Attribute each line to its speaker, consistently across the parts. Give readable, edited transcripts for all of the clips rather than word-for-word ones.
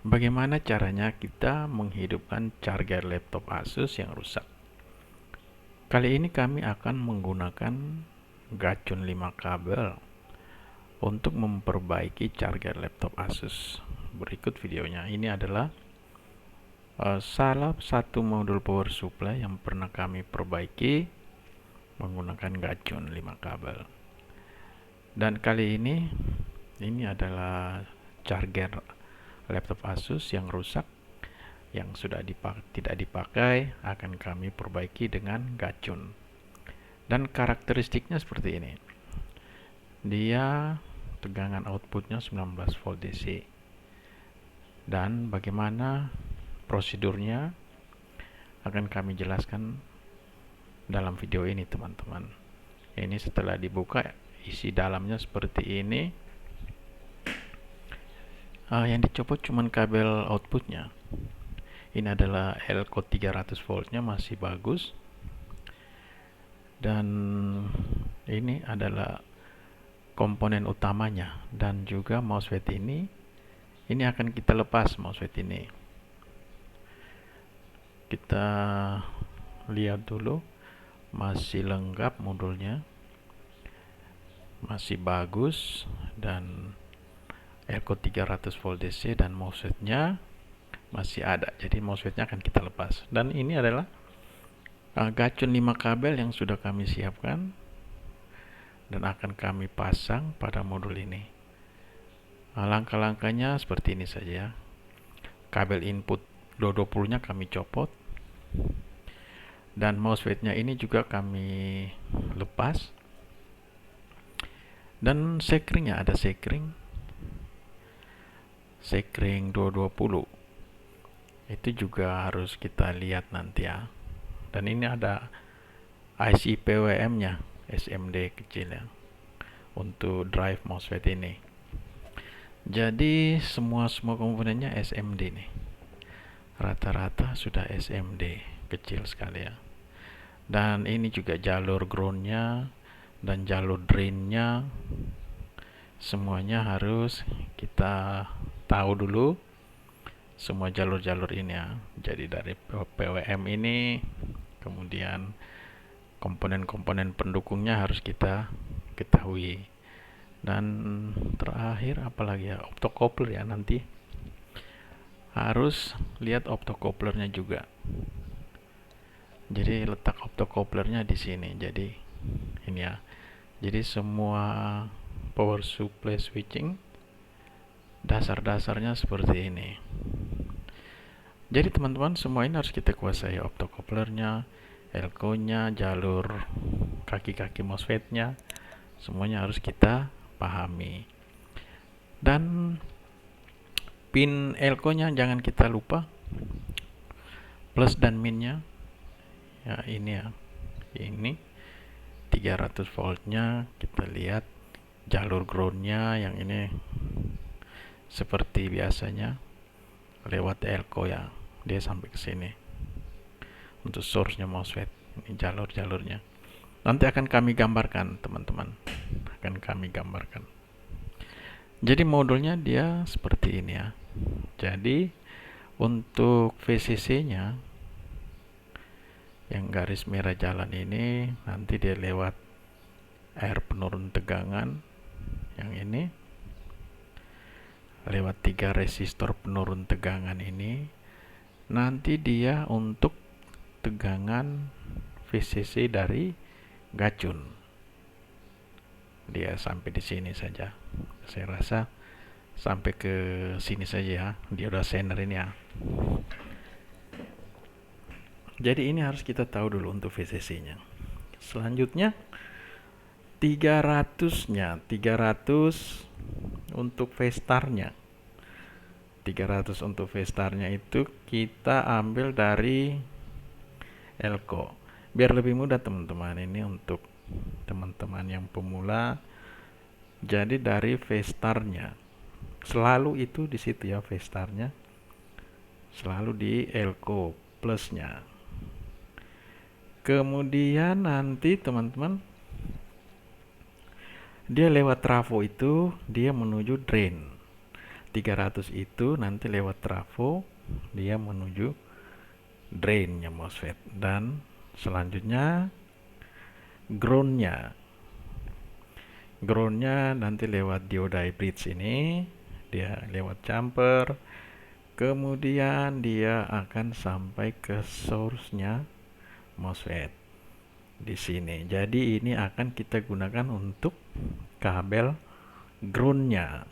Speaker 1: Bagaimana caranya kita menghidupkan charger laptop Asus yang rusak? Kali ini kami akan menggunakan gacun 5 kabel untuk memperbaiki charger laptop Asus. Berikut videonya. Ini adalah salah satu modul power supply yang pernah kami perbaiki menggunakan gacun 5 kabel. Dan kali ini adalah charger laptop Asus yang rusak, yang sudah tidak dipakai, akan kami perbaiki dengan gacun. Dan karakteristiknya seperti ini. Dia tegangan outputnya 19 volt DC. Dan bagaimana prosedurnya akan kami jelaskan dalam video ini, teman-teman. Ini setelah dibuka, isi dalamnya seperti ini. Yang dicopot cuma kabel outputnya. Ini adalah Elco 300 voltnya, masih bagus. Dan ini adalah komponen utamanya, dan juga MOSFET ini akan kita lepas. MOSFET ini kita lihat dulu, masih lengkap modulnya, masih bagus, dan Elco 300 volt DC dan MOSFET-nya masih ada. Jadi MOSFET-nya akan kita lepas. Dan ini adalah gacun 5 kabel yang sudah kami siapkan dan akan kami pasang pada modul ini. Langkah-langkahnya seperti ini saja ya. Kabel input 220-nya kami copot, dan MOSFET-nya ini juga kami lepas. Dan sekringnya ada sekring 220. Itu juga harus kita lihat nanti ya. Dan ini ada IC PWM-nya, SMD kecil ya, untuk drive MOSFET ini. Jadi semua komponennya SMD nih. Rata-rata sudah SMD kecil sekali ya. Dan ini juga jalur ground-nya dan jalur drain-nya, semuanya harus kita tahu dulu, semua jalur-jalur ini ya. Jadi dari PWM ini, kemudian komponen-komponen pendukungnya harus kita ketahui. Dan terakhir apalagi ya, optocoupler ya, nanti harus lihat optocouplernya juga. Jadi letak optocouplernya di sini. Jadi ini ya. Jadi semua power supply switching dasar-dasarnya seperti ini. Jadi teman-teman, semua ini harus kita kuasai, optocouplernya, Elco-nya, jalur kaki-kaki MOSFET-nya, semuanya harus kita pahami. Dan pin Elco-nya jangan kita lupa, plus dan minnya ya, ini ya, ini 300 voltnya. Kita lihat jalur groundnya, yang ini seperti biasanya lewat Elco ya, dia sampai ke sini untuk source-nya MOSFET. Ini jalur-jalurnya nanti akan kami gambarkan, teman-teman, akan kami gambarkan. Jadi modulnya dia seperti ini ya. Jadi untuk VCC-nya yang garis merah jalan ini, nanti dia lewat air penurun tegangan, yang ini lewat 3 resistor penurun tegangan ini. Nanti dia untuk tegangan VCC dari gacun, dia sampai di sini saja. Saya rasa sampai ke sini saja ya, dia udah sender ini ya. Jadi ini harus kita tahu dulu untuk VCC-nya. Selanjutnya 300-nya, 300 untuk V-star-nya. 300 untuk V-star-nya itu kita ambil dari Elco. Biar lebih mudah teman-teman, ini untuk teman-teman yang pemula. Jadi dari V-star-nya selalu itu di situ ya, V-star-nya selalu di Elco plusnya. Kemudian nanti teman-teman, dia lewat trafo itu dia menuju drain. 300 itu nanti lewat trafo dia menuju drainnya MOSFET, dan selanjutnya groundnya nanti lewat diode bridge ini, dia lewat jumper, kemudian dia akan sampai ke source-nya MOSFET di sini. Jadi ini akan kita gunakan untuk kabel groundnya.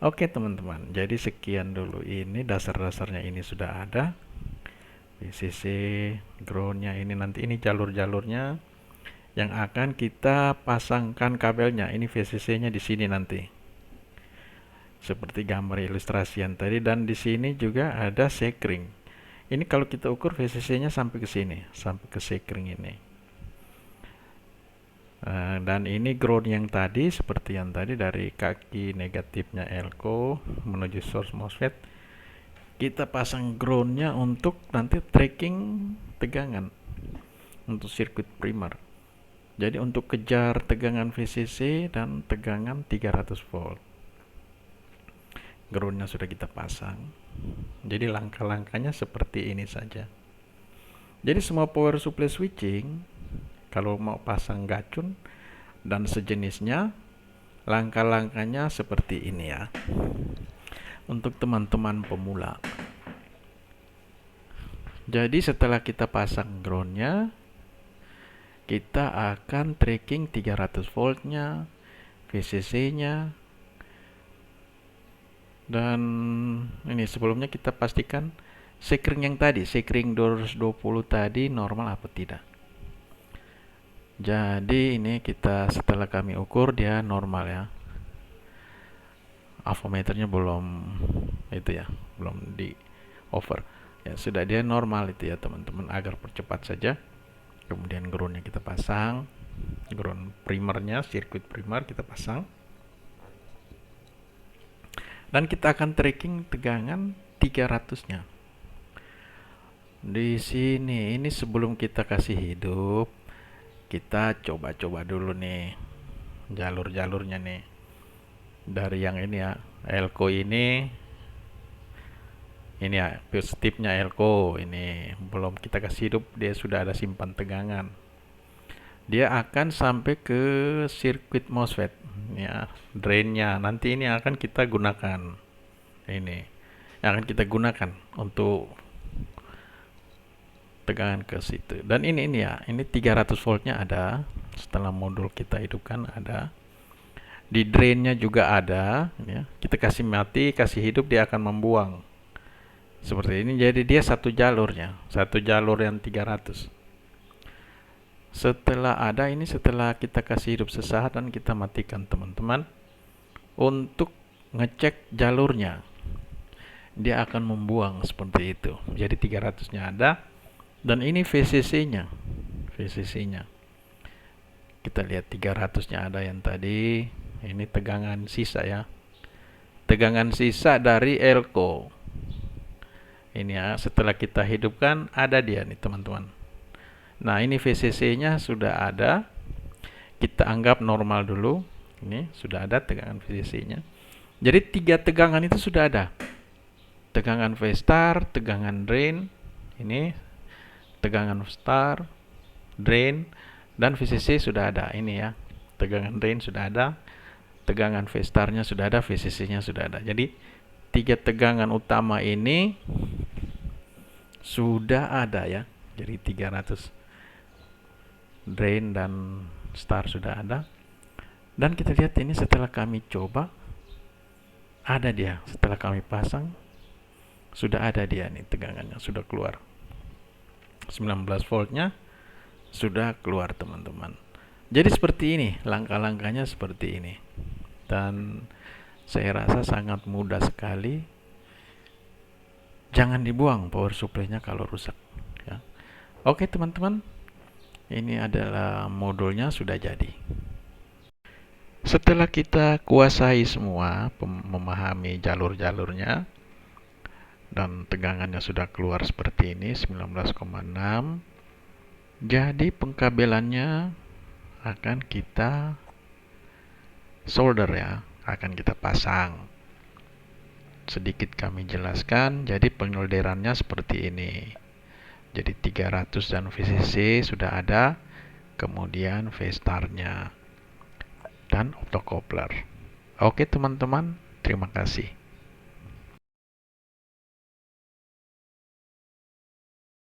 Speaker 1: Oke teman-teman, jadi sekian dulu, ini dasar-dasarnya ini sudah ada. VCC, groundnya ini, nanti ini jalur-jalurnya yang akan kita pasangkan kabelnya. Ini VCC-nya di sini nanti, seperti gambar ilustrasi yang tadi. Dan di sini juga ada sekring. Ini kalau kita ukur VCC-nya sampai ke sini, sampai ke sekring ini. Dan ini ground yang tadi, seperti yang tadi, dari kaki negatifnya elko menuju source MOSFET, kita pasang groundnya untuk nanti tracking tegangan untuk sirkuit primer. Jadi untuk kejar tegangan VCC dan tegangan 300 volt, groundnya sudah kita pasang. Jadi langkah-langkahnya seperti ini saja. Jadi semua power supply switching, kalau mau pasang gacun dan sejenisnya, langkah-langkahnya seperti ini ya, untuk teman-teman pemula. Jadi setelah kita pasang groundnya, kita akan tracking 300 voltnya, VCC-nya, dan ini sebelumnya kita pastikan sekring yang tadi, sekring 220 tadi normal apa tidak. Jadi ini kita setelah kami ukur dia normal ya. Avometernya belum itu ya, belum di over. Ya sudah, dia normal itu ya teman-teman, agar percepat saja. Kemudian groundnya kita pasang, ground primernya, sirkuit primer kita pasang. Dan kita akan tracking tegangan 300-nya. Di sini ini sebelum kita kasih hidup, kita coba-coba dulu nih jalur-jalurnya nih. Dari yang ini ya, elko ini ya positifnya elko ini belum kita kasih hidup, dia sudah ada simpan tegangan. Dia akan sampai ke sirkuit MOSFET ya, drainnya nanti ini akan kita gunakan, ini yang akan kita gunakan untuk tegangan ke situ. Dan ini ya, ini 300 voltnya ada, setelah modul kita hidupkan ada. Di drainnya juga ada ya. Kita kasih mati, kasih hidup, dia akan membuang seperti ini. Jadi dia satu jalurnya, satu jalur yang 300. Setelah ada ini, setelah kita kasih hidup sesaat dan kita matikan teman-teman, untuk ngecek jalurnya, dia akan membuang seperti itu. Jadi 300-nya ada. Dan ini VCC-nya. VCC-nya. Kita lihat 300-nya ada yang tadi. Ini tegangan sisa ya. Tegangan sisa dari elko. Ini ya, setelah kita hidupkan ada dia nih teman-teman. Nah, ini VCC-nya sudah ada. Kita anggap normal dulu. Ini sudah ada tegangan VCC-nya. Jadi 3 tegangan itu sudah ada. Tegangan V star, tegangan drain. Ini tegangan star, drain, dan VCC sudah ada. Ini ya, tegangan drain sudah ada, tegangan V star-nya sudah ada, VCC-nya sudah ada. Jadi 3 tegangan utama ini sudah ada ya. Jadi 300 drain dan star sudah ada. Dan kita lihat ini setelah kami coba, ada dia. Setelah kami pasang, sudah ada dia nih, tegangannya sudah keluar. 19 voltnya sudah keluar teman-teman. Jadi seperti ini, langkah-langkahnya seperti ini. Dan saya rasa sangat mudah sekali. Jangan dibuang power supply-nya kalau rusak ya. Oke teman-teman, ini adalah modulnya sudah jadi. Setelah kita kuasai semua, memahami jalur-jalurnya, dan tegangannya sudah keluar seperti ini 19,6. Jadi pengkabelannya akan kita solder ya. akan kita pasang. Sedikit kami jelaskan, jadi penyolderannya seperti ini. Jadi 300 dan VCC sudah ada, kemudian V-star-nya dan optocoupler. Oke teman-teman, terima kasih.